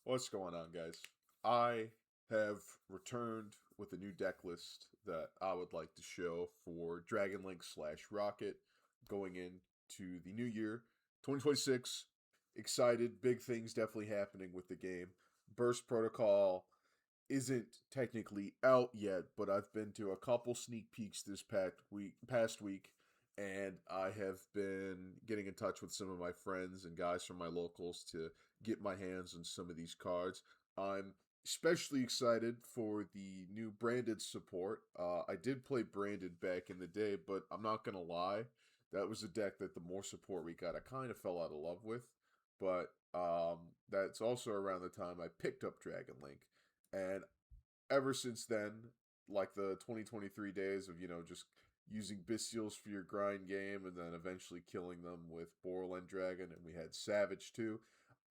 What's going on, guys? I have returned with a new deck list that I would like to show for Dragon Link slash Rocket going into the new year, 2026. Excited, big things definitely happening with the game. Burst Protocol isn't technically out yet, but I've been to a couple sneak peeks this past week, and I have been getting in touch with some of my friends and guys from my locals to get my hands on some of these cards. I'm especially excited for the new branded support. I did play branded back in the day, but I'm not gonna lie, that was a deck that the more support we got, I kind of fell out of love with. But that's also around the time I picked up Dragon Link, and ever since then, like the 2023 days of, just using Bestials for your grind game and then eventually killing them with Borderland Dragon, and we had Savage too.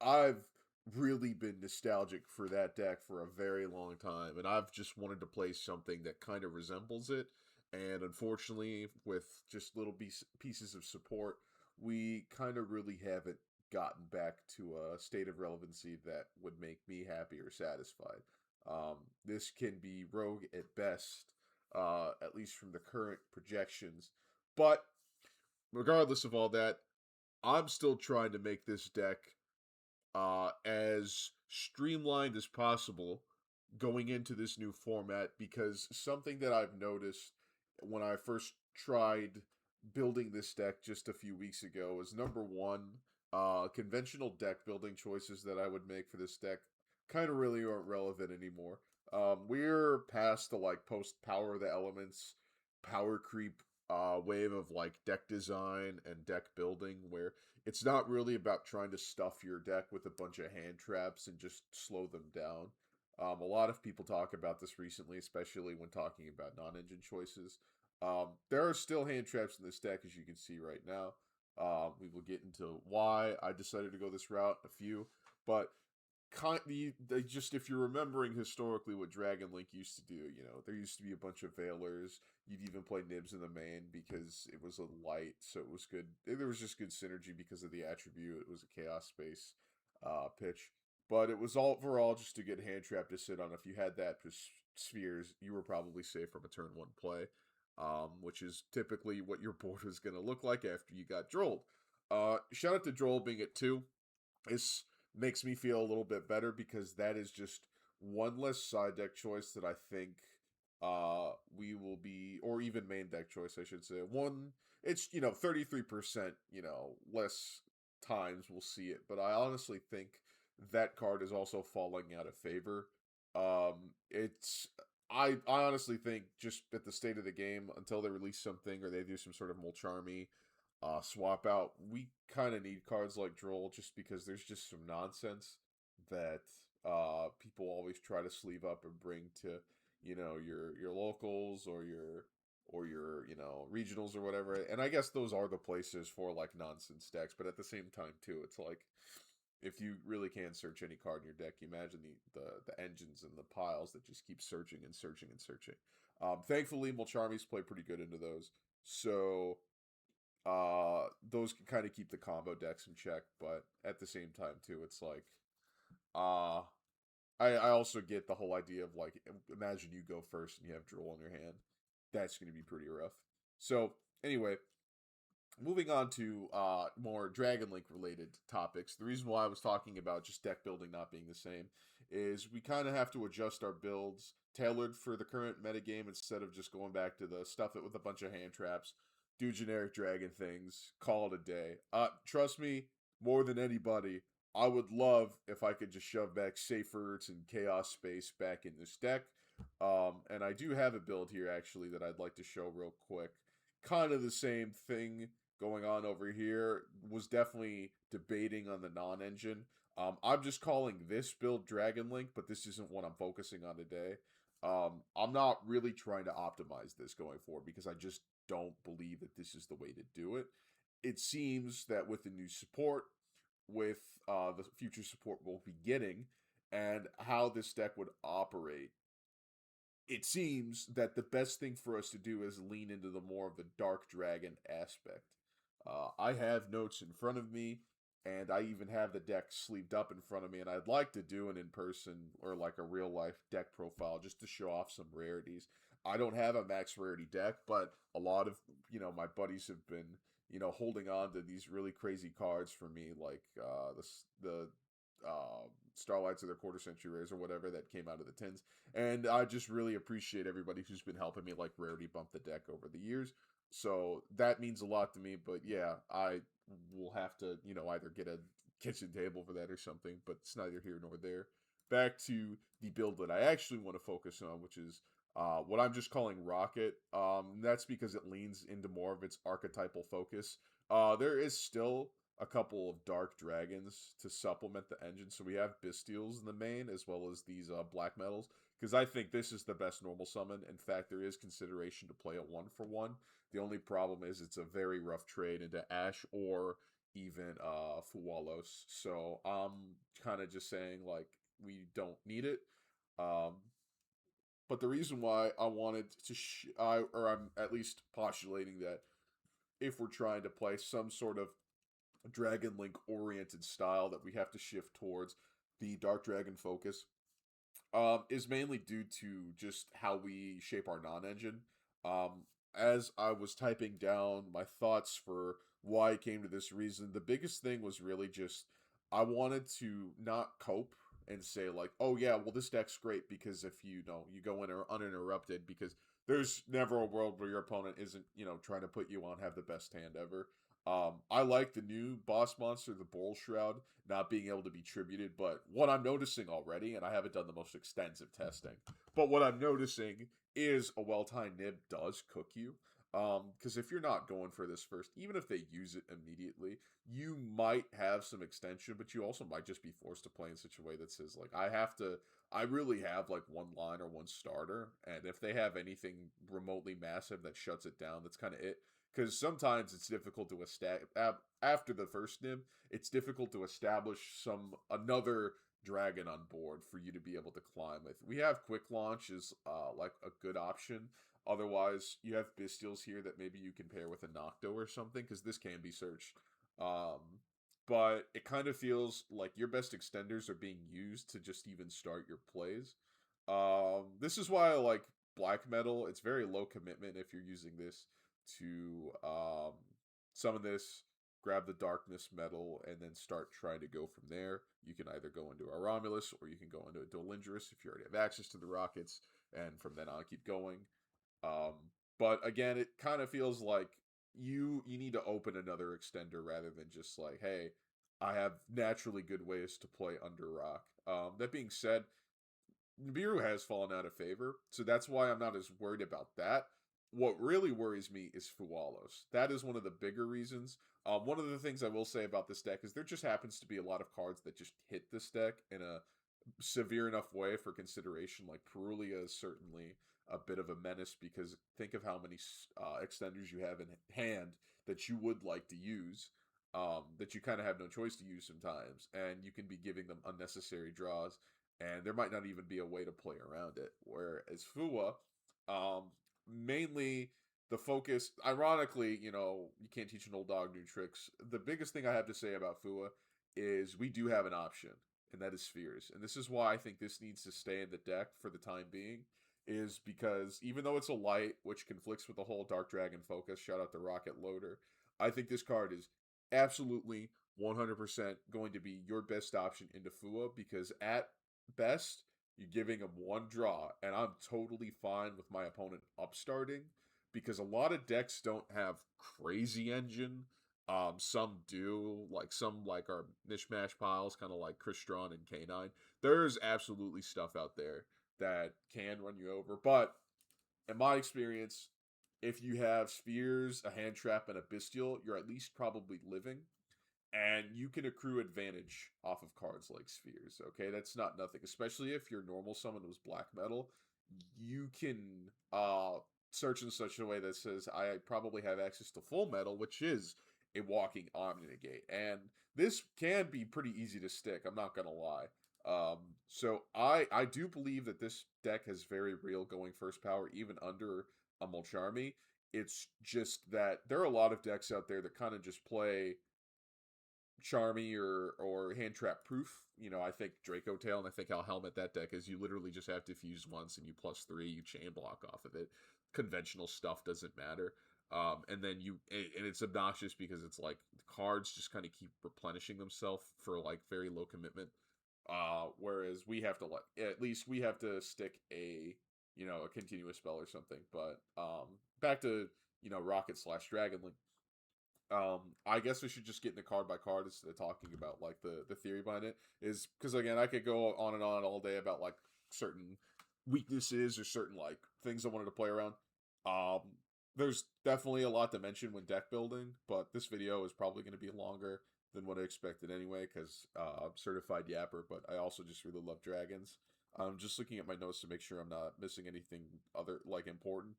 I've really been nostalgic for that deck for a very long time, and I've just wanted to play something that kind of resembles it. And unfortunately, with just little pieces of support, we kind of really haven't gotten back to a state of relevancy that would make me happy or satisfied. This can be rogue at best, at least from the current projections. But regardless of all that, I'm still trying to make this deck as streamlined as possible going into this new format, because something that I've noticed when I first tried building this deck just a few weeks ago is number one, conventional deck building choices that I would make for this deck kind of really aren't relevant anymore. We're past the like post power of the elements, power creep wave of like deck design and deck building, where it's not really about trying to stuff your deck with a bunch of hand traps and just slow them down. A lot of people talk about this recently, especially when talking about non-engine choices. There are still hand traps in this deck, as you can see right now. We will get into why I decided to go this route, a few, but they just, if you're remembering historically what Dragon Link used to do, there used to be a bunch of Veilers. You'd even play Nibs in the main because it was a light, so it was good. There was just good synergy because of the attribute. It was a Chaos Space pitch, but it was all overall just a good hand trap to sit on. If you had that plus spheres, you were probably safe from a turn one play, which is typically what your board was going to look like after you got Drolled. Shout out to Droll being at 2. This makes me feel a little bit better because that is just one less side deck choice that I think we will be, or even main deck choice, I should say. It's 33%, less times we'll see it, but I honestly think that card is also falling out of favor. It's I honestly think just at the state of the game, until they release something or they do some sort of Molcharmy swap out, we kind of need cards like Droll, just because there's just some nonsense that people always try to sleeve up and bring to your locals or your regionals or whatever. And I guess those are the places for like nonsense decks, but at the same time too, it's like, if you really can search any card in your deck, you imagine the engines and the piles that just keep searching and searching and searching. Thankfully, Molcharmies play pretty good into those, so those can kind of keep the combo decks in check. But at the same time too, it's like uh I also get the whole idea of like, imagine you go first and you have Droll in your hand. That's going to be pretty rough. So anyway, moving on to more Dragon Link related topics. The reason why I was talking about just deck building not being the same is we kind of have to adjust our builds tailored for the current metagame, instead of just going back to the stuff it with a bunch of hand traps, do generic dragon things, call it a day. Trust me, more than anybody, I would love if I could just shove back Saferts and Chaos Space back in this deck. And I do have a build here actually that I'd like to show real quick. Kind of the same thing going on over here. Was definitely debating on the non-engine. I'm just calling this build Dragon Link, but this isn't what I'm focusing on today. I'm not really trying to optimize this going forward because I just don't believe that this is the way to do it. It seems that with the new support, with the future support we'll be getting, and how this deck would operate, it seems that the best thing for us to do is lean into the more of the Dark Dragon aspect. I have notes in front of me. and I even have the deck sleeved up in front of me, and I'd like to do an in person or like a real life deck profile just to show off some rarities. I don't have a max rarity deck, but a lot of my buddies have been holding on to these really crazy cards for me, like the Starlights of their quarter century rares or whatever that came out of the tins. And I just really appreciate everybody who's been helping me like rarity bump the deck over the years. So that means a lot to me. But yeah, I will have to, either get a kitchen table for that or something, but it's neither here nor there. Back to the build that I actually want to focus on, which is what I'm just calling Rokket. That's because it leans into more of its archetypal focus. There is still a couple of dark dragons to supplement the engine. So we have Bestials in the main, as well as these black metals, because I think this is the best normal summon. In fact, there is consideration to play a 1-for-1. The only problem is it's a very rough trade into Ash or even Fuwalos. So I'm kind of just saying, like, we don't need it. Um, but the reason why I wanted to, or I'm at least postulating that if we're trying to play some sort of Dragon Link oriented style that we have to shift towards the Dark Dragon focus, is mainly due to just how we shape our non-engine. As I was typing down my thoughts for why I came to this reason, the biggest thing was really just I wanted to not cope and say like, oh yeah, well this deck's great because if you go in uninterrupted, because there's never a world where your opponent isn't trying to put you on have the best hand ever. I like the new boss monster, the Bull Shroud, not being able to be tributed, but what I'm noticing already, and I haven't done the most extensive testing, but what I'm noticing is a well-timed nib does cook you. Because if you're not going for this first, even if they use it immediately, you might have some extension, but you also might just be forced to play in such a way that says, like, I really have, like, one line or one starter, and if they have anything remotely massive that shuts it down, that's kind of it. Because sometimes it's difficult to establish, after the first nib, it's difficult to establish another dragon on board for you to be able to climb with. We have quick launch is like a good option. Otherwise, you have Bestials here that maybe you can pair with a Nocto or something, because this can be searched. Um, but it kind of feels like your best extenders are being used to just even start your plays. This is why I like black metal. It's very low commitment if you're using this to summon this, grab the darkness metal, and then start trying to go from there. You can either go into a Romulus or you can go into a Dolindrus if you already have access to the rockets, and from then on keep going. Um, but again, it kind of feels like you need to open another extender rather than just like, hey, I have naturally good ways to play under rock. That being said, Nibiru has fallen out of favor, so that's why I'm not as worried about that. What really worries me is Fuwalos. That is one of the bigger reasons. One of the things I will say about this deck is there just happens to be a lot of cards that just hit this deck in a severe enough way for consideration. Like Perulia is certainly a bit of a menace because think of how many extenders you have in hand that you would like to use, that you kind of have no choice to use sometimes, and you can be giving them unnecessary draws, and there might not even be a way to play around it. Whereas Fua, mainly the focus, ironically, you can't teach an old dog new tricks. The biggest thing I have to say about Fua is we do have an option, and that is spheres. And this is why I think this needs to stay in the deck for the time being, is because even though it's a light, which conflicts with the whole Dark Dragon focus, shout out to Rocket Loader, I think this card is absolutely 100% going to be your best option into Fua, because at best, you're giving him one draw, and I'm totally fine with my opponent upstarting, because a lot of decks don't have crazy engine. Some do, like some like our mishmash piles, kind of like Crystron and K9. There's absolutely stuff out there that can run you over, but in my experience, if you have spheres, a hand trap, and a bestial, you're at least probably living, and you can accrue advantage off of cards like spheres. Okay, that's not nothing, especially if your normal summon was black metal. You can search in such a way that says I probably have access to full metal, which is a walking Omni Negate, and this can be pretty easy to stick. I'm not gonna lie. So I do believe that this deck has very real going first power, even under a Mulcharmy. It's just that there are a lot of decks out there that kind of just play Charmy or Hand Trap Proof. I think Draco Tail and I think I'll Helmet that deck is you literally just have to fuse once and you +3, you chain block off of it. Conventional stuff doesn't matter. And then and it's obnoxious because it's like the cards just kind of keep replenishing themselves for like very low commitment. Whereas we have to at least we have to stick a continuous spell or something. But back to Rokket / Dragon Link. I guess we should just get into card by card instead of talking about like the theory behind it. Is because again, I could go on and on all day about like certain weaknesses or certain like things I wanted to play around. Um, there's definitely a lot to mention when deck building, but this video is probably going to be longer than what I expected anyway because I'm certified yapper, but I also just really love dragons. I'm just looking at my notes to make sure I'm not missing anything other like important.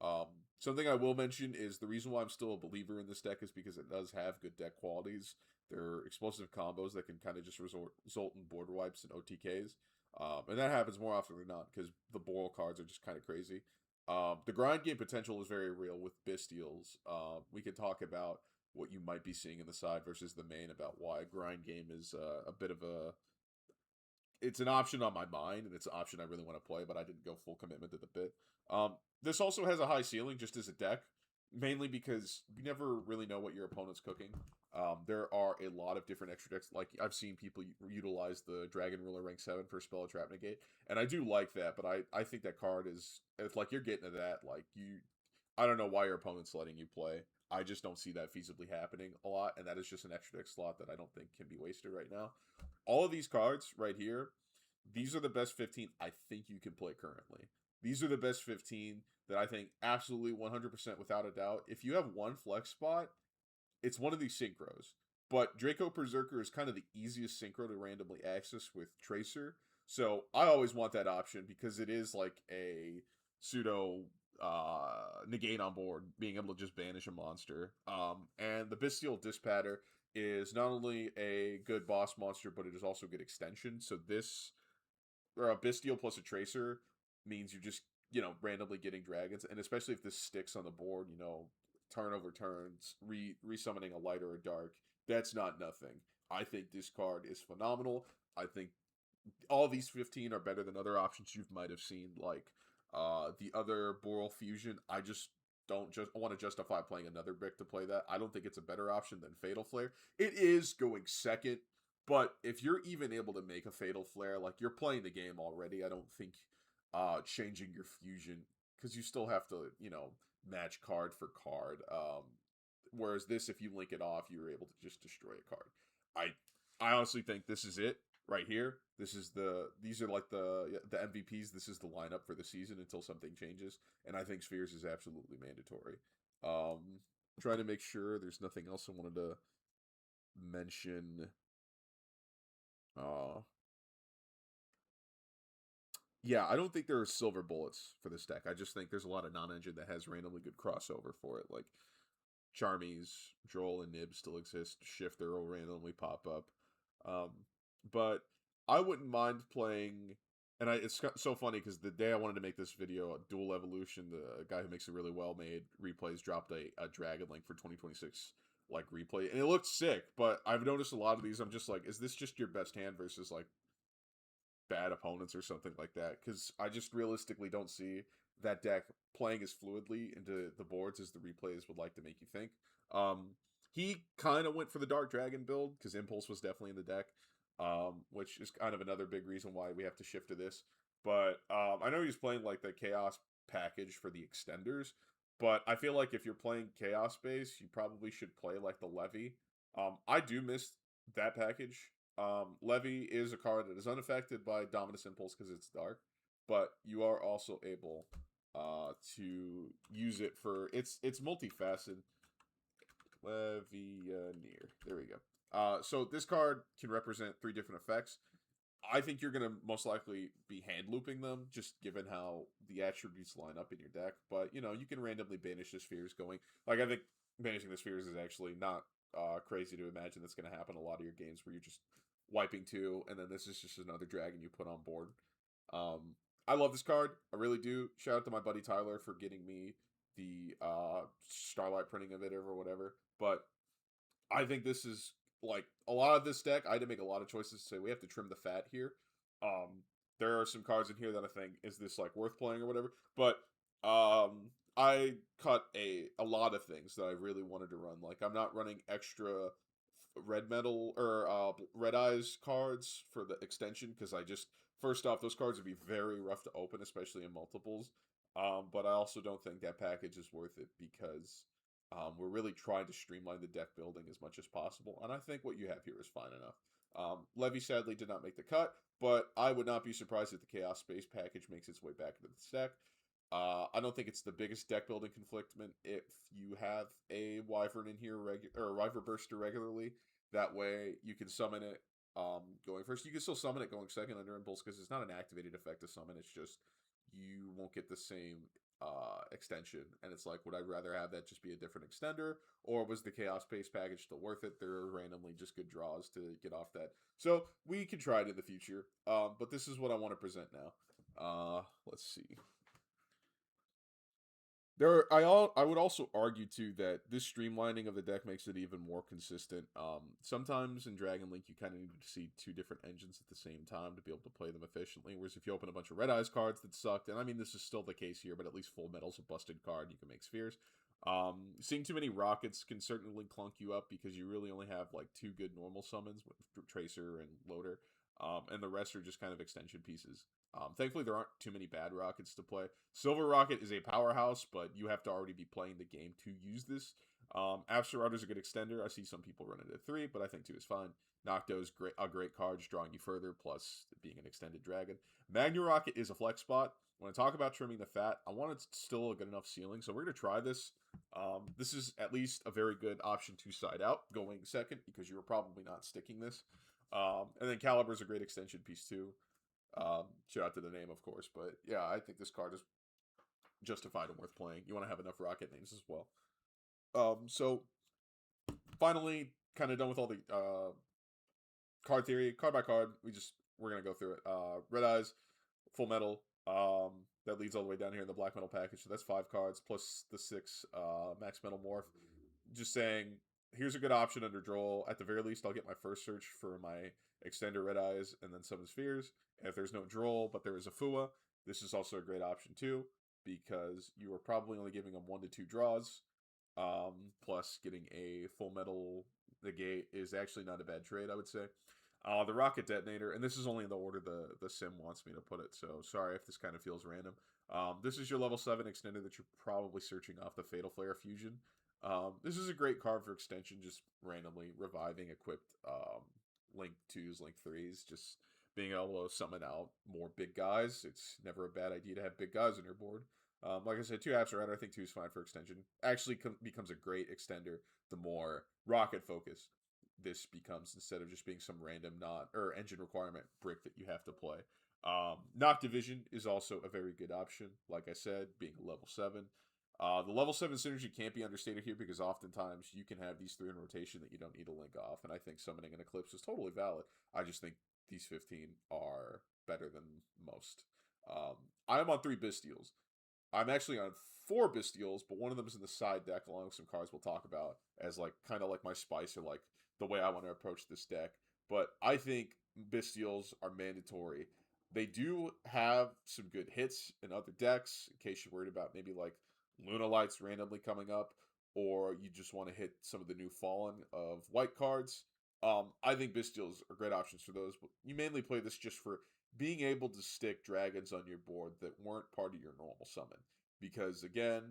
Um, Something I will mention is the reason why I'm still a believer in this deck is because it does have good deck qualities. There are explosive combos that can kind of just result in board wipes and OTKs. And that happens more often than not because the Boral cards are just kind of crazy. The grind game potential is very real with Bystials. We can talk about what you might be seeing in the side versus the main about why grind game is a bit of a it's an option on my mind, and it's an option I really want to play, but I didn't go full commitment to the bit. This also has a high ceiling just as a deck, mainly because you never really know what your opponent's cooking. There are a lot of different extra decks. Like I've seen people utilize the Dragon Ruler rank 7 for spell trap negate, and I do like that. But I think that card is if like you're getting to that like I don't know why your opponent's letting you play. I just don't see that feasibly happening a lot, and that is just an extra deck slot that I don't think can be wasted right now. All of these cards right here, these are the best 15 I think you can play currently. These are the best 15 that I think absolutely 100% without a doubt. If you have one flex spot, it's one of these synchros. But Draco Berserker is kind of the easiest synchro to randomly access with Tracer. So I always want that option because it is like a pseudo negate on board, being able to just banish a monster. And the Bystial Dispatter is not only a good boss monster, but it is also a good extension. So this, or a Bystial plus a Tracer, means you're just, randomly getting dragons. And especially if this sticks on the board, turn over turns, resummoning a light or a dark, that's not nothing. I think this card is phenomenal. I think all these 15 are better than other options you might have seen, like the other Boral Fusion. I just don't just want to justify playing another brick to play that. I don't think it's a better option than Fatal Flare. It is going second, but if you're even able to make a Fatal Flare, like you're playing the game already, I don't think changing your fusion, because you still have to, match card for card. Whereas this, if you link it off, you're able to just destroy a card. I honestly think this is it right here. These are like the MVPs. This is the lineup for the season until something changes, and I think Spheres is absolutely mandatory. Trying to make sure there's nothing else I wanted to mention. Uh, yeah, I don't think there are silver bullets for this deck. I just think there's a lot of non-engine that has randomly good crossover for it. Like Charmies, Droll, and Nib still exist. Shifter will randomly pop up. Um, but I wouldn't mind playing. And it's so funny because the day I wanted to make this video, Dual Evolution, the guy who makes it really well made replays, dropped a Dragon Link for 2026 like replay, and it looked sick. But I've noticed a lot of these. I'm just like, is this just your best hand versus like bad opponents or something like that? Because I just realistically don't see that deck playing as fluidly into the boards as the replays would like to make you think. He kind of went for the Dark Dragon build because Impulse was definitely in the deck, which is kind of another big reason why we have to shift to this. But I know he's playing like the Chaos package for the extenders, but I feel like if you're playing Chaos base, you probably should play like the Levy. I do miss that package. Levy is a card that is unaffected by Dominus Impulse because it's dark, but you are also able to use it for it's multifaceted. Levianeer. There we go. So this card can represent 3 different effects. I think you're gonna most likely be hand looping them, just given how the attributes line up in your deck. But you can randomly banish the spheres going. Like I think banishing the spheres is actually not crazy to imagine that's gonna happen a lot of your games where you're just wiping 2, and then this is just another dragon you put on board. I love this card. I really do. Shout out to my buddy Tyler for getting me the Starlight printing of it or whatever. But I think this is like a lot of this deck, I had to make a lot of choices to say we have to trim the fat here. Um, there are some cards in here that I think is this like worth playing or whatever, but I cut a lot of things that I really wanted to run. Like I'm not running extra red metal or red eyes cards for the extension because I just first off those cards would be very rough to open, especially in multiples. But I also don't think that package is worth it because we're really trying to streamline the deck building as much as possible, and I think what you have here is fine enough. Levy sadly did not make the cut, but I would not be surprised if the Chaos Space package makes its way back into the deck. I don't think it's the biggest deck building conflictment if you have a Wyvern in here or Wyvern Burster regularly. That way you can summon it going first. You can still summon it going second under Impulse because it's not an activated effect to summon. It's just you won't get the same extension. And it's like, would I rather have that just be a different extender, or was the Chaos Pace package still worth it? There are randomly just good draws to get off that. So we can try it in the future. But this is what I want to present now. Let's see. I would also argue too that this streamlining of the deck makes it even more consistent. Sometimes in Dragon Link you kind of need to see two different engines at the same time to be able to play them efficiently. Whereas if you open a bunch of Red Eyes cards that sucked, and I mean this is still the case here, but at least Full Metal's a busted card, and you can make spheres. Seeing too many rockets can certainly clunk you up because you really only have like two good normal summons with Tracer and Loader, and the rest are just kind of extension pieces. Thankfully, there aren't too many bad rockets to play. Silver Rocket is a powerhouse, but you have to already be playing the game to use this. Absolute is a good extender. I see some people run it at 3, but I think 2 is fine. Nocto is a great card, just drawing you further, plus being an extended dragon. Magna Rocket is a flex spot. When I talk about trimming the fat, I want it still a good enough ceiling, so we're going to try this. This is at least a very good option to side out, going second, because you were probably not sticking this. And then Caliber is a great extension piece, too. Shout out to the name, of course, but yeah, I think this card is justified and worth playing. You want to have enough rocket names as well. So finally, kind of done with all the card theory, card by card. We're gonna go through it. Red Eyes, Full Metal. That leads all the way down here in the Black Metal package. So that's 5 cards plus the 6 Max Metal Morph. Just saying, here's a good option under Droll. At the very least, I'll get my first search for my Extender Red Eyes and then Summon Spheres. And if there's no Droll, but there is a Fua, this is also a great option too, because you are probably only giving them 1 to 2 draws. Plus, getting a Full Metal negate is actually not a bad trade, I would say. The Rocket Detonator, and this is only in the order the sim wants me to put it, so sorry if this kind of feels random. This is your level 7 extender that you're probably searching off the Fatal Flare Fusion. This is a great card for extension, just randomly reviving equipped Link 2s, Link 3s, just being able to summon out more big guys. It's never a bad idea to have big guys on your board. Like I said, 2 apps around, I think 2 is fine for extension. Actually becomes a great extender the more rocket focus this becomes, instead of just being some random not or engine requirement brick that you have to play. Knock Division is also a very good option. Like I said, being a level 7. The level 7 synergy can't be understated here because oftentimes you can have these 3 in rotation that you don't need to link off, and I think summoning an Eclipse is totally valid. I just think these 15 are better than most. I'm on 3 Bystials. I'm actually on 4 Bystials, but one of them is in the side deck along with some cards we'll talk about as like kind of like my spice or like the way I want to approach this deck. But I think Bystials are mandatory. They do have some good hits in other decks, in case you're worried about maybe like Luna Lights randomly coming up, or you just want to hit some of the new Fallen of white cards. I think Bystials are great options for those, but you mainly play this just for being able to stick dragons on your board that weren't part of your normal summon. Because again,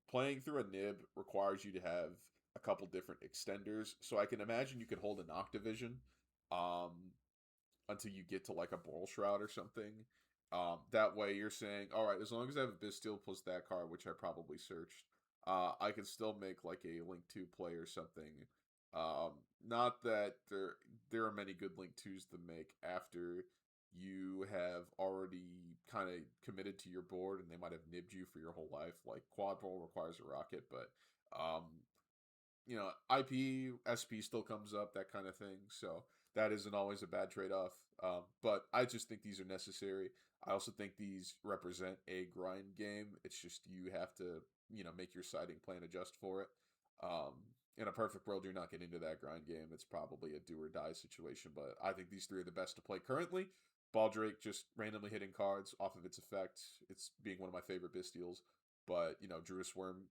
playing through a nib requires you to have a couple different extenders. So I can imagine you could hold an Octavision um, until you get to like a Boral Shroud or something. That way you're saying, all right, as long as I have a Bastille plus that card, which I probably searched, I can still make like a Link 2 play or something. Not that there are many good Link 2s to make after you have already kind of committed to your board and they might have nibbed you for your whole life. Like Quad Roll requires a rocket, but IP, SP still comes up, that kind of thing. So that isn't always a bad trade-off. But I just think these are necessary. I also think these represent a grind game. It's just you have to, make your siding plan adjust for it. in a perfect world, you're not getting into that grind game. It's probably a do or die situation. But I think these three are the best to play currently. Baldrake just randomly hitting cards off of its effect. It's being one of my favorite Bestials. But, Druid Worm,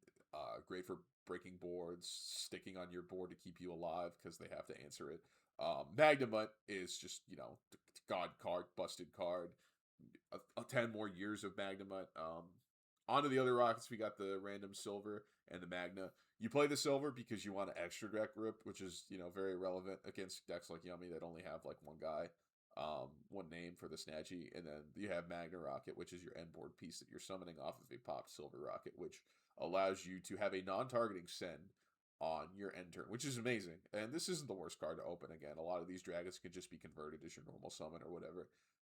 great for breaking boards, sticking on your board to keep you alive because they have to answer it. Magnamut is just, God card, busted card. 10 more years of Magnamut. Onto the other rockets, we got the random silver and the Magna. You play the silver because you want an extra deck rip, which is, very relevant against decks like Yummy that only have like one guy, one name for the Snatchy. And then you have Magna Rocket, which is your end board piece that you're summoning off of a popped silver rocket, which allows you to have a non-targeting send on your end turn, which is amazing. And this isn't the worst card to open again. A lot of these dragons can just be converted as your normal summon or whatever.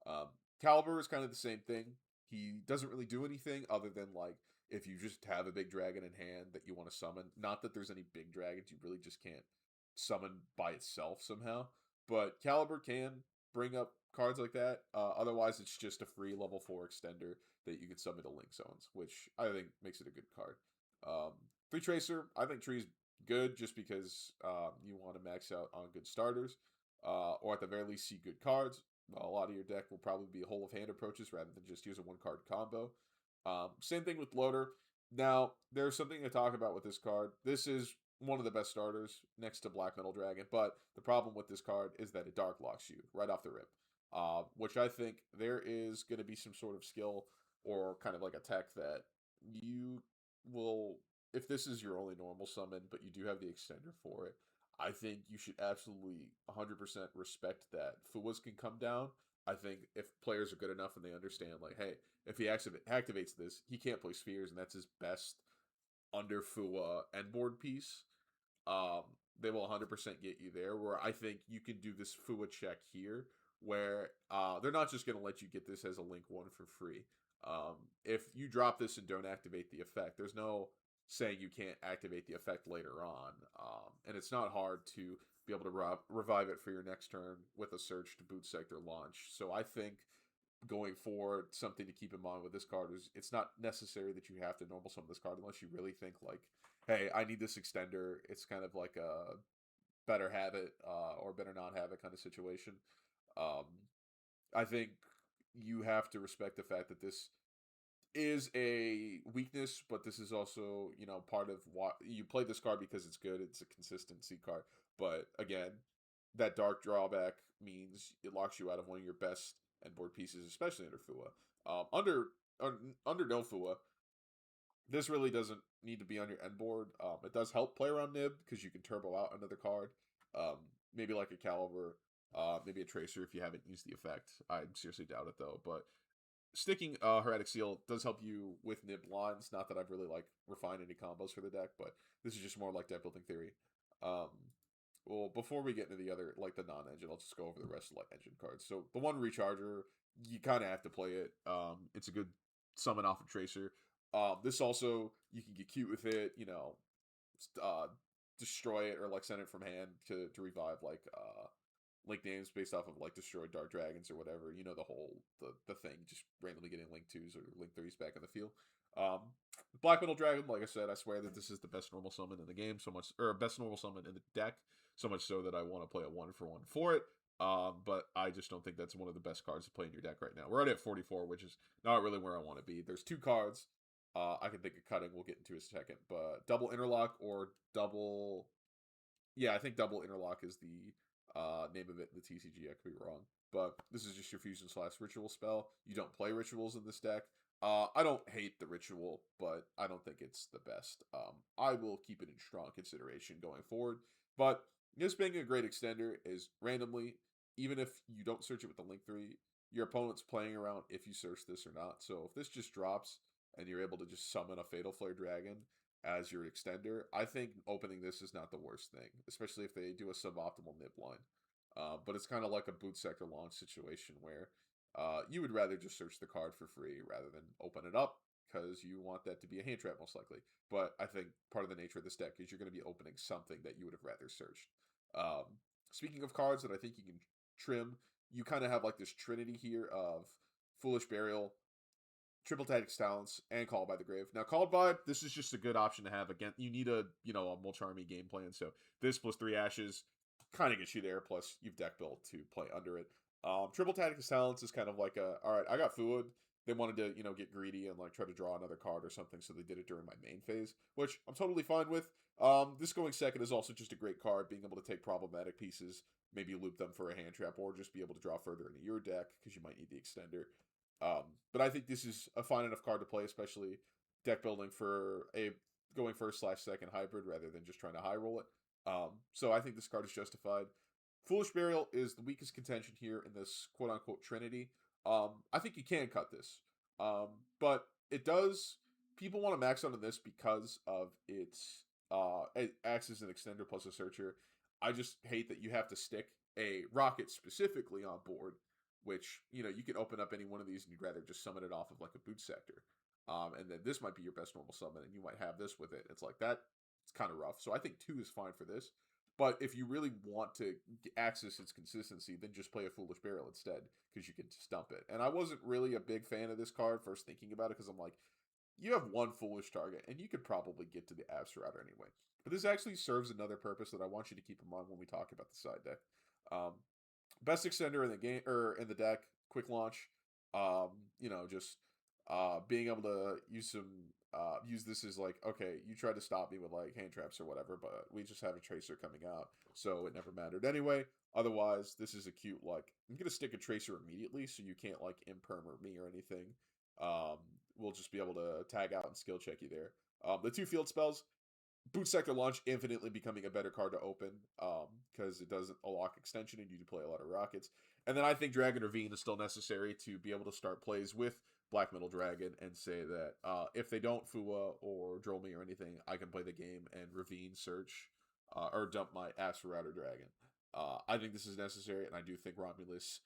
Um, Caliber is kind of the same thing. He doesn't really do anything other than like if you just have a big dragon in hand that you want to summon. Not that there's any big dragons you really just can't summon by itself somehow. But Caliber can bring up cards like that. Otherwise, it's just a free level 4 extender that you can summon to Link Zones, which I think makes it a good card. Free Tracer, I think Tree's good just because you want to max out on good starters, or at the very least see good cards. Well, a lot of your deck will probably be whole of hand approaches rather than just use a one card combo. Same thing with Loader. Now, there's something to talk about with this card. This is one of the best starters next to Black Metal Dragon, but the problem with this card is that it dark locks you right off the rip. Which I think there is going to be some sort of skill or kind of like a tech that you will, if this is your only normal summon, but you do have the extender for it, I think you should absolutely 100% respect that. Fuwas can come down. I think if players are good enough and they understand, like, hey, if he activates this, he can't play spheres, and that's his best under Fua end board piece. Um, they will 100% get you there. Where I think you can do this Fua check here, where they're not just going to let you get this as a Link 1 for free. If you drop this and don't activate the effect, there's no saying you can't activate the effect later on. And it's not hard to be able to revive it for your next turn with a search to boot sector launch. So I think going forward, something to keep in mind with this card is it's not necessary that you have to normal summon this card unless you really think like, hey, I need this extender. It's kind of like a better have it or better not have it kind of situation. Um, I think you have to respect the fact that this is a weakness, but this is also, part of why you play this card because it's good. It's a consistency card. But again, that dark drawback means it locks you out of one of your best end board pieces, especially under Fua. Under no Fua, this really doesn't need to be on your end board. It does help play around Nib because you can turbo out another card. Um, maybe like a Caliber, maybe a Tracer if you haven't used the effect. I seriously doubt it though. But sticking Heretic Seal does help you with Nib lines. Not that I've really like refined any combos for the deck, but this is just more like deck building theory. Um, well, before we get into the other, like the non-engine, I'll just go over the rest of like engine cards. So the one recharger, you kind of have to play it. It's a good summon off of Tracer. This also you can get cute with it. Uh, destroy it or like send it from hand to revive like names based off of like destroyed dark dragons or whatever. The whole the thing, just randomly getting Link 2s or Link 3s back in the field. Um, Black Metal Dragon, like I said, I swear that this is the best normal summon in the game, so much, or best normal summon in the deck, so much so that I want to play a 1-for-1 for it. But I just don't think that's one of the best cards to play in your deck right now. We're already at 44, which is not really where I want to be. There's two cards I can think of cutting. We'll get into in a second, but double interlock or double. Yeah, I think double interlock is the name of it in the TCG. I could be wrong, but this is just your fusion / ritual spell. You don't play rituals in this deck. I don't hate the ritual, but I don't think it's the best. I will keep it in strong consideration going forward. But this being a great extender is randomly, even if you don't search it with the Link 3, your opponent's playing around if you search this or not. So if this just drops and you're able to just summon a Fatal Flare Dragon as your extender, I think opening this is not the worst thing, especially if they do a suboptimal nib line. But it's kind of like a boot sector launch situation where you would rather just search the card for free rather than open it up because you want that to be a hand trap most likely. But I think part of the nature of this deck is you're going to be opening something that you would have rather searched. Speaking of cards that I think you can trim, you kind of have like this trinity here of Foolish Burial, Triple Tactics Talents, and Called by the Grave. Now, Called by, this is just a good option to have. Again, you need a Mulcharmy game plan, so this plus 3 Ashes kind of gets you there, plus you've deck built to play under it. Triple Tactics Talents is kind of like alright, I got Fuad. They wanted to, get greedy and like try to draw another card or something, so they did it during my main phase, which I'm totally fine with. This going second is also just a great card, being able to take problematic pieces, maybe loop them for a hand trap, or just be able to draw further into your deck, because you might need the extender. But I think this is a fine enough card to play, especially deck building for a going first / second hybrid rather than just trying to high roll it. So I think this card is justified. Foolish Burial is the weakest contention here in this quote unquote trinity. I think you can cut this, but it does. People want to max out on this because of its it acts as an extender plus a searcher. I just hate that you have to stick a Rokket specifically on board, which, you can open up any one of these and you'd rather just summon it off of like a boot sector. And then this might be your best normal summon, and you might have this with it. It's like that. It's kind of rough. So I think 2 is fine for this. But if you really want to access its consistency, then just play a Foolish Burial instead, because you can stump it. And I wasn't really a big fan of this card first thinking about it, because I'm like, you have one Foolish target, and you could probably get to the Router anyway. But this actually serves another purpose that I want you to keep in mind when we talk about the side deck. Best extender in the game, or in the deck, quick launch. Just being able to use this as like, okay, you tried to stop me with like hand traps or whatever, but we just have a tracer coming out, so it never mattered anyway. Otherwise, this is a cute, like, I'm gonna stick a tracer immediately, so you can't like imperm or me or anything. We'll just be able to tag out and skill check you there. The 2 field spells, Boot Sector Launch infinitely becoming a better card to open, because it doesn't unlock extension and you do play a lot of Rockets. And then I think Dragon Ravine is still necessary to be able to start plays with Black Metal Dragon and say that if they don't Fua or Droll me or anything, I can play the game and Ravine search or dump my Router Dragon. I think this is necessary, and I do think Romulus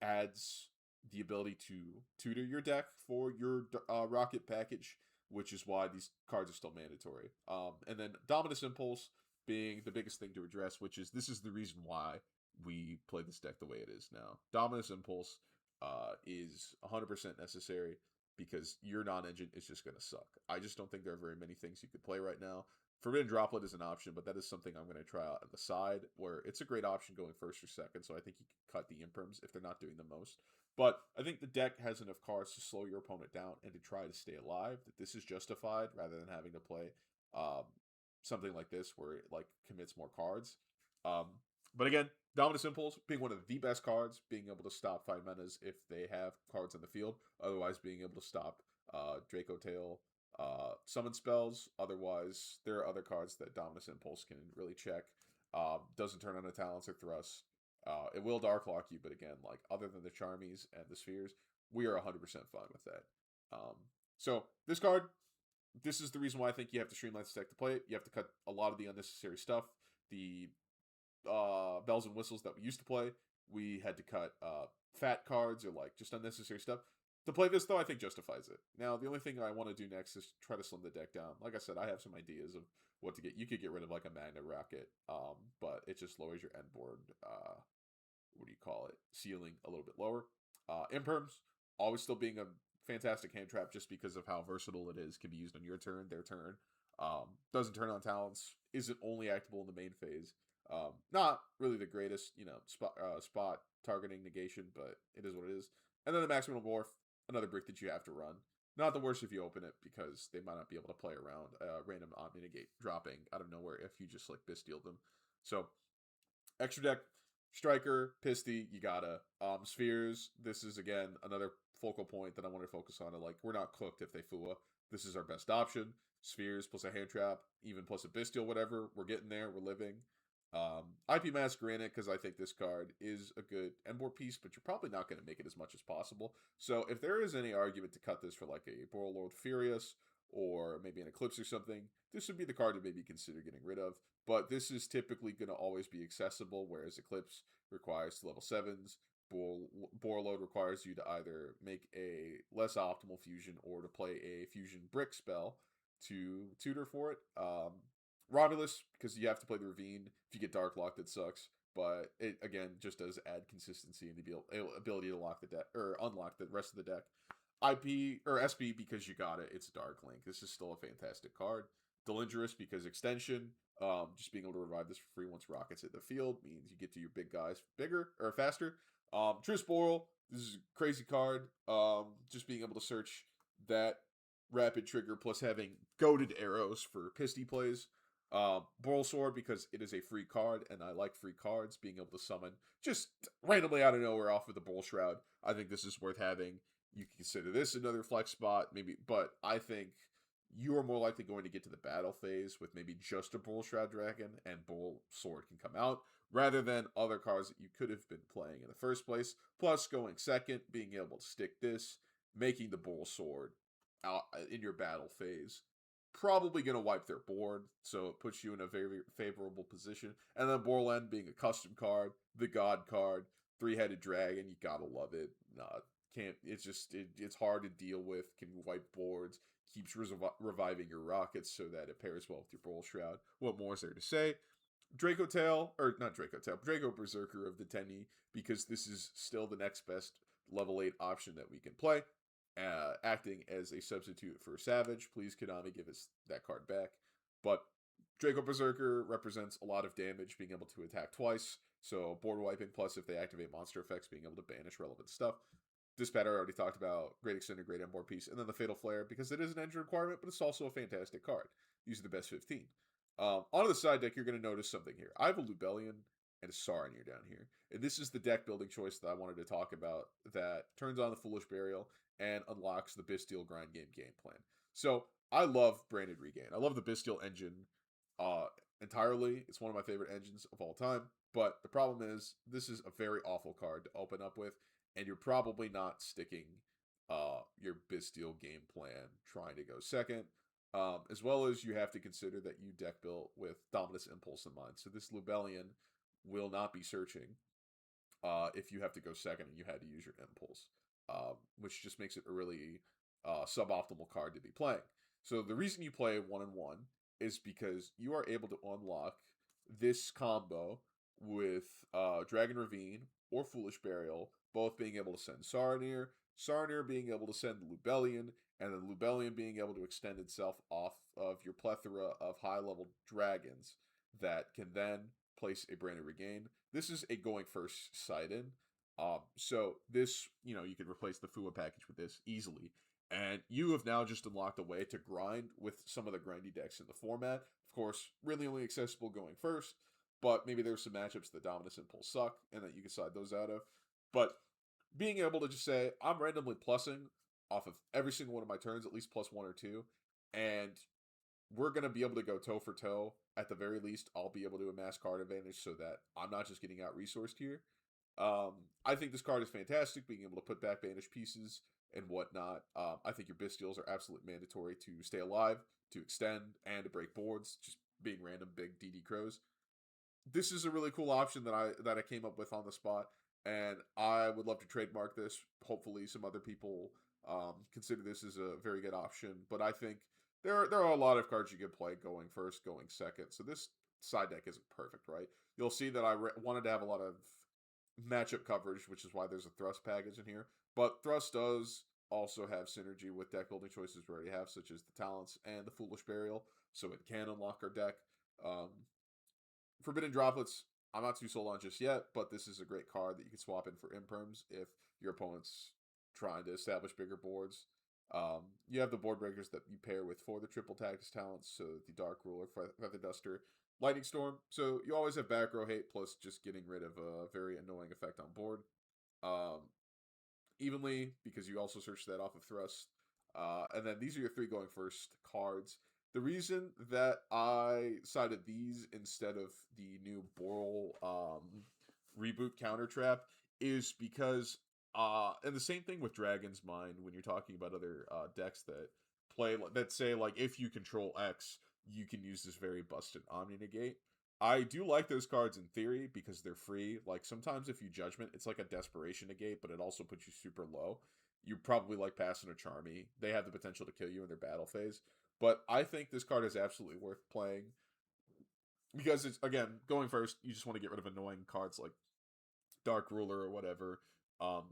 adds the ability to tutor your deck for your Rokket package, which is why these cards are still mandatory. And then Dominus Impulse being the biggest thing to address, which is this is the reason why we play this deck the way it is now. Dominus Impulse is 100% necessary, because your non-engine is just going to suck. I just don't think there are very many things you could play right now. Forbidden Droplet is an option, but that is something I'm going to try out on the side, where it's a great option going first or second, so I think you can cut the imperms if they're not doing the most. But I think the deck has enough cards to slow your opponent down and to try to stay alive, that this is justified, rather than having to play something like this where it like commits more cards. But again, Dominus Impulse being one of the best cards, being able to stop 5 manas if they have cards on the field. Otherwise, being able to stop Draco Tail summon spells. Otherwise, there are other cards that Dominus Impulse can really check. Doesn't turn on a Talents or Thrust. It will Dark Lock you, but again, like, other than the Charmies and the Spheres, we are 100% fine with that. So this card, this is the reason why I think you have to streamline this deck to play it. You have to cut a lot of the unnecessary stuff. The bells and whistles that we used to play, we had to cut fat cards or like just unnecessary stuff. To play this, though, I think justifies it. Now, the only thing I want to do next is try to slim the deck down. Like I said, I have some ideas of what to get. You could get rid of like a Magna Rocket, but it just lowers your end board, ceiling a little bit lower. Imperms, always still being a fantastic hand trap just because of how versatile it is. Can be used on your turn, their turn. Doesn't turn on talents. Isn't only actable in the main phase. Not really the greatest, spot targeting negation, but it is what it is. And then the Maximum Morph, another brick that you have to run. Not the worst if you open it, because they might not be able to play around random Omnigate dropping out of nowhere if you just like Bisteel them. So, extra deck, Striker, Pisty, you gotta. Spheres, this is again another focal point that I want to focus on. Like, we're not cooked if they Fua. This is our best option. Spheres plus a hand trap, even plus a Bisteel, whatever. We're getting there, we're living. IP Mask Granite, because I think this card is a good endboard piece, but you're probably not going to make it as much as possible. So if there is any argument to cut this for like a Boral Lord Furious, or maybe an Eclipse or something, this would be the card to maybe consider getting rid of. But this is typically going to always be accessible, whereas Eclipse requires level 7s. Boral Load requires you to either make a less optimal fusion or to play a fusion brick spell to tutor for it. Romulus, because you have to play the Ravine. If you get Dark Locked, it sucks. But it, again, just does add consistency and the ability to lock the deck, or unlock the rest of the deck. IP or SP because you got it. It's Dark Link. This is still a fantastic card. Delindrous because extension. Just being able to revive this for free once rockets hit the field means you get to your big guys bigger or faster. True Sporal. This is a crazy card. Just being able to search that rapid trigger plus having goaded arrows for pisty plays. Boral Sword because it is a free card and I like free cards. Being able to summon just randomly out of nowhere off with the Boral Shroud. I think this is worth having. You can consider this another flex spot, maybe, but I think you are more likely going to get to the battle phase with maybe just a Bull Shroud Dragon and Bull Sword can come out, rather than other cards that you could have been playing in the first place. Plus, going second, being able to stick this, making the Bull Sword out in your battle phase, probably going to wipe their board, so it puts you in a very favorable position. And then Borland being a custom card, the God card, three-headed dragon, you gotta love it. Can't it's just it's hard to deal with, can wipe boards, keeps reviving your rockets so that it pairs well with your Bowl Shroud. What more is there to say? Draco Tail, or not Draco Tail, Draco Berserker of the Tenny, because this is still the next best level 8 option that we can play. Acting as a substitute for Savage. Please, Konami, give us that card back. But Draco Berserker represents a lot of damage, being able to attack twice. So board wiping, plus if they activate monster effects, being able to banish relevant stuff. Dispatch I already talked about. Great Extender, Great Import Piece. And then the Fatal Flare, because it is an engine requirement, but it's also a fantastic card. These are the best 15. On the side deck, you're going to notice something here. I have a Lubellion and a Saronir down here. And this is the deck building choice that I wanted to talk about that turns on the Foolish Burial and unlocks the Bestial Grind game plan. So I love Branded Regain. I love the Bestial engine entirely. It's one of my favorite engines of all time. But the problem is, this is a very awful card to open up with, and you're probably not sticking your Bestial game plan trying to go second. As well as you have to consider that you deck built with Dominus Impulse in mind. So this Lubellion will not be searching if you have to go second and you had to use your Impulse, which just makes it a really suboptimal card to be playing. So the reason you play 1-1 is because you are able to unlock this combo with Dragon Ravine or Foolish Burial, both being able to send Saronir, Saronir being able to send Lubellion, and then Lubellion being able to extend itself off of your plethora of high-level dragons that can then place a Branded Regain. This is a going first side in. So this, you could replace the Fua package with this easily. And you have now just unlocked a way to grind with some of the grindy decks in the format. Of course, really only accessible going first, but maybe there's some matchups that Dominus Impulse suck and that you can side those out of. But being able to just say, I'm randomly plussing off of every single one of my turns, at least plus 1 or 2, and we're going to be able to go toe for toe. At the very least, I'll be able to amass card advantage so that I'm not just getting out resourced here. I think this card is fantastic, being able to put back banished pieces and whatnot. I think your Bestials are absolutely mandatory to stay alive, to extend, and to break boards, just being random big DD crows. This is a really cool option that I came up with on the spot, and I would love to trademark this. Hopefully, some other people consider this as a very good option. But I think there are a lot of cards you can play going first, going second. So this side deck isn't perfect, right? You'll see that I wanted to have a lot of matchup coverage, which is why there's a Thrust package in here. But Thrust does also have synergy with deck building choices we already have, such as the Talents and the Foolish Burial, so it can unlock our deck. Forbidden Droplets, I'm not too sold on just yet, but this is a great card that you can swap in for Imperms if your opponent's trying to establish bigger boards. You have the board breakers that you pair with for the triple tactics talents, so the Dark Ruler, Feather Duster, Lightning Storm. So you always have back row hate plus just getting rid of a very annoying effect on board. Evenly, because you also search that off of Thrust. And then these are your 3 going first cards. The reason that I cited these instead of the new Boral reboot counter trap is because, and the same thing with Dragon's Mind when you're talking about other decks that play, that say, like, if you control X, you can use this very busted Omni Negate. I do like those cards in theory because they're free. Like, sometimes if you Judgment, it's like a Desperation Negate, but it also puts you super low. You probably like passing a Charmy. They have the potential to kill you in their battle phase. But I think this card is absolutely worth playing because it's, again, going first, you just want to get rid of annoying cards like Dark Ruler or whatever.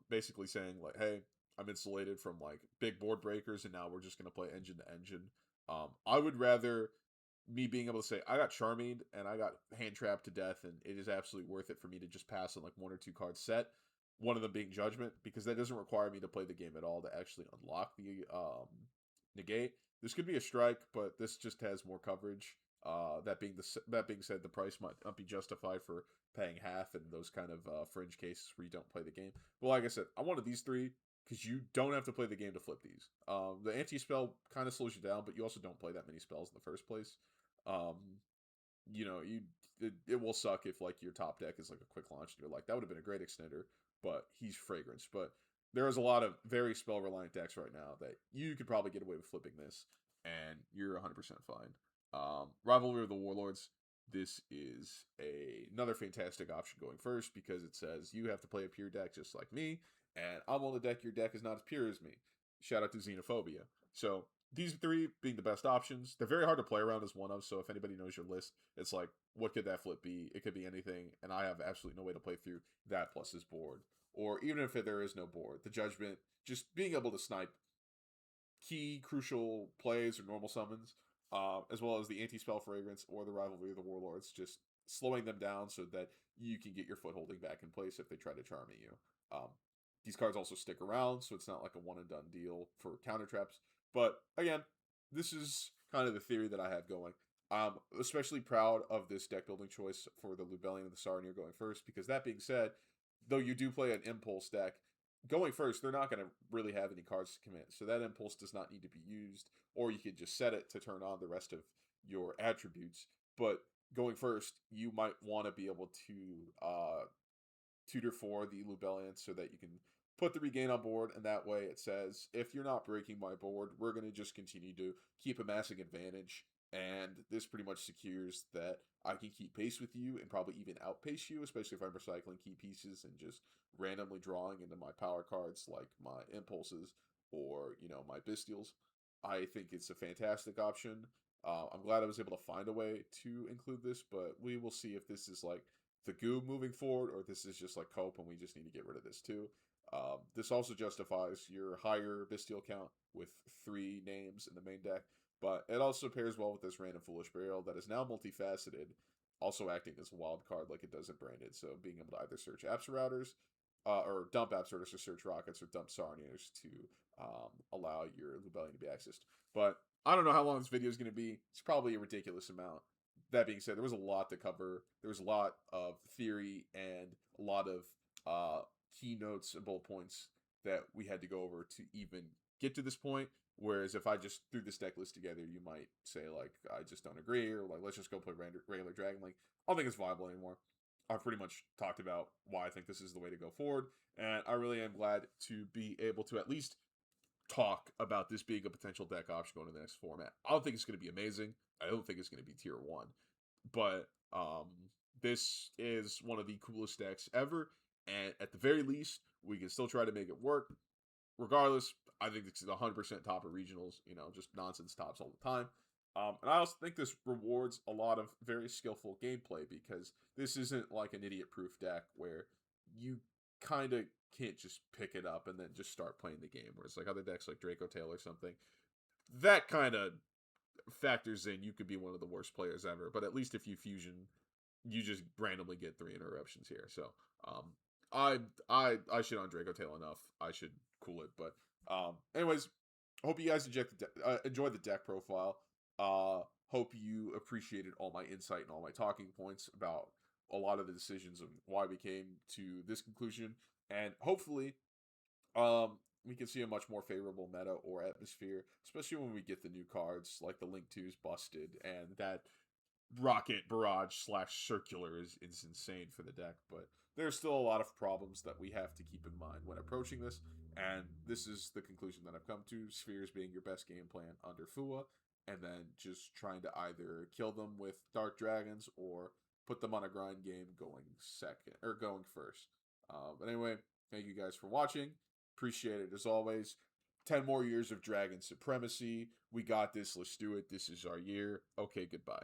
Basically saying, like, hey, I'm insulated from like big board breakers, and now we're just gonna play engine to engine. I would rather me being able to say I got Charming and I got hand trapped to death, and it is absolutely worth it for me to just pass on like 1 or 2 card set. One of them being Judgment, because that doesn't require me to play the game at all to actually unlock the negate. This could be a strike, but this just has more coverage. That being said, the price might not be justified for paying half in those kind of fringe cases where you don't play the game. But like I said, I wanted these three because you don't have to play the game to flip these. The anti-spell kind of slows you down, but you also don't play that many spells in the first place. Um, you know, it will suck if like your top deck is like a quick launch and you're like, that would have been a great extender, but he's Fragrance. But there is a lot of very spell reliant decks right now that you could probably get away with flipping this, and you're 100% fine. Rivalry of the Warlords. This is another fantastic option going first because it says you have to play a pure deck just like me, and I'm on the deck. Your deck is not as pure as me. Shout out to Xenophobia. So these three being the best options. They're very hard to play around as one of, so if anybody knows your list, it's like, what could that flip be? It could be anything, and I have absolutely no way to play through that plus this board. Or even if there is no board, the Judgment, just being able to snipe key crucial plays or normal summons, as well as the anti-spell Fragrance or the Rivalry of the Warlords, just slowing them down so that you can get your footholding back in place if they try to charm at you. These cards also stick around, so it's not like a one and done deal for counter traps. But again, this is kind of the theory that I have going. I'm especially proud of this deck building choice for the Lubellion and the Sarnier going first, because that being said, though you do play an Impulse deck, going first, they're not going to really have any cards to commit. So that Impulse does not need to be used, or you could just set it to turn on the rest of your attributes. But going first, you might want to be able to tutor for the Lubellian so that you can put the regain on board, and that way it says, if you're not breaking my board, we're going to just continue to keep amassing advantage, and this pretty much secures that I can keep pace with you and probably even outpace you, especially if I'm recycling key pieces and just randomly drawing into my power cards like my Impulses or, you know, my Bestials. I think it's a fantastic option. I'm glad I was able to find a way to include this, but we will see if this is like the goo moving forward, or this is just like cope and we just need to get rid of this too. This also justifies your higher Bestial count with 3 names in the main deck, but it also pairs well with this Random Foolish Burial that is now multifaceted, also acting as a wild card like it does in Branded, so being able to either search Apps Routers, or dump Apps Routers to search Rockets, or dump Sarniers to allow your Lubellion to be accessed. But I don't know how long this video is going to be. It's probably a ridiculous amount. That being said, there was a lot to cover. There was a lot of theory and a lot of keynotes and bullet points that we had to go over to even get to this point. Whereas if I just threw this deck list together, you might say, like, I just don't agree, or like, let's just go play regular Dragon Link. I don't think it's viable anymore. I've pretty much talked about why I think this is the way to go forward, and I really am glad to be able to at least talk about this being a potential deck option going to the next format. I don't think it's going to be amazing. I don't think it's going to be tier 1. But this is one of the coolest decks ever, and at the very least, we can still try to make it work. Regardless, I think it's 100% top of regionals, you know, just nonsense tops all the time. And I also think this rewards a lot of very skillful gameplay, because this isn't like an idiot-proof deck where you kind of can't just pick it up and then just start playing the game. Whereas like other decks like Draco Tail or something, that kind of factors in you could be one of the worst players ever. But at least if you fusion, you just randomly get 3 interruptions here. So I shit on Draco Tail enough. I should cool it. But anyways, hope you guys enjoyed the deck profile. Hope you appreciated all my insight and all my talking points about a lot of the decisions of why we came to this conclusion, and hopefully we can see a much more favorable meta or atmosphere, especially when we get the new cards like the Link 2's busted, and that Rokket Barrage / Circular is insane for the deck. But there's still a lot of problems that we have to keep in mind when approaching this, and this is the conclusion that I've come to: Spheres being your best game plan under Fua, and then just trying to either kill them with Dark Dragons or put them on a grind game going second or going first. But anyway, thank you guys for watching. Appreciate it as always. 10 more years of Dragon Supremacy. We got this. Let's do it. This is our year. Okay, goodbye.